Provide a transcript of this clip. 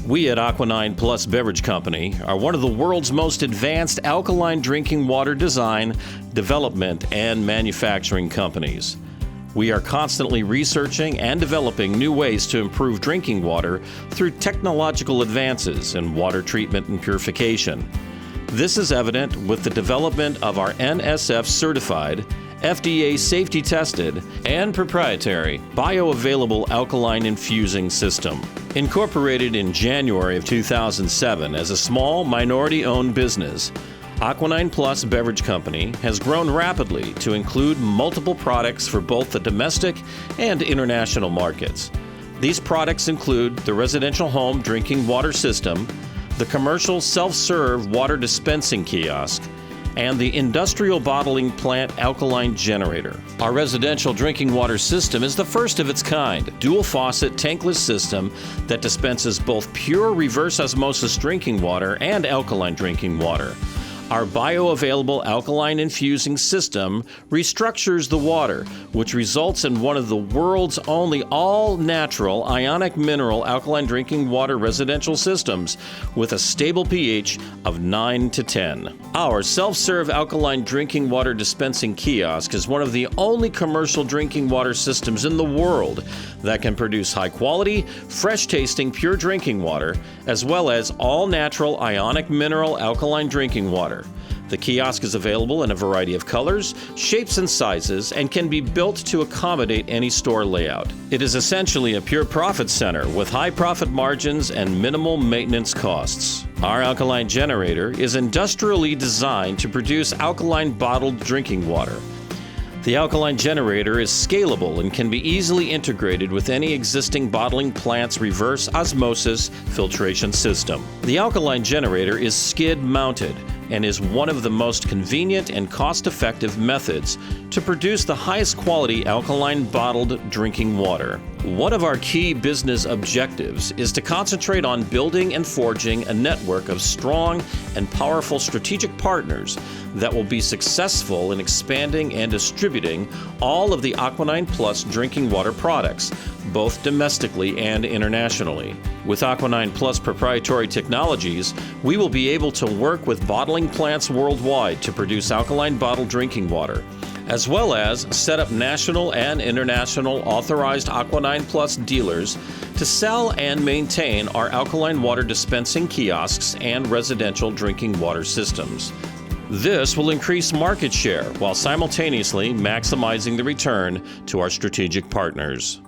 We at Aqua Plus Beverage Company are one of the world's most advanced alkaline drinking water design, development, and manufacturing companies. We are constantly researching and developing new ways to improve drinking water through technological advances in water treatment and purification. This is evident with the development of our NSF-certified, FDA safety-tested, and proprietary bioavailable alkaline infusing system. Incorporated in January of 2007 as a small minority-owned business, Aqua Plus Beverage Company has grown rapidly to include multiple products for both the domestic and international markets. These products include the residential home drinking water system, the commercial self-serve water dispensing kiosk, and the industrial bottling plant alkaline generator. Our residential drinking water system is the first of its kind, dual faucet tankless system that dispenses both pure reverse osmosis drinking water and alkaline drinking water. Our bioavailable alkaline infusing system restructures the water, which results in one of the world's only all-natural ionic mineral alkaline drinking water residential systems with a stable pH of 9 to 10. Our self-serve alkaline drinking water dispensing kiosk is one of the only commercial drinking water systems in the world that can produce high-quality, fresh-tasting pure drinking water, as well as all-natural ionic mineral alkaline drinking water. The kiosk is available in a variety of colors, shapes, and sizes, and can be built to accommodate any store layout. It is essentially a pure profit center with high profit margins and minimal maintenance costs. Our alkaline generator is industrially designed to produce alkaline bottled drinking water. The alkaline generator is scalable and can be easily integrated with any existing bottling plant's reverse osmosis filtration system. The alkaline generator is skid mounted and is one of the most convenient and cost-effective methods to produce the highest quality alkaline bottled drinking water. One of our key business objectives is to concentrate on building and forging a network of strong and powerful strategic partners that will be successful in expanding and distributing all of the Aqua Plus drinking water products, both domestically and internationally. With Aqua Plus proprietary technologies, we will be able to work with bottling plants worldwide to produce alkaline bottled drinking water, as well as set up national and international authorized Aqua Plus dealers to sell and maintain our alkaline water dispensing kiosks and residential drinking water systems. This will increase market share while simultaneously maximizing the return to our strategic partners.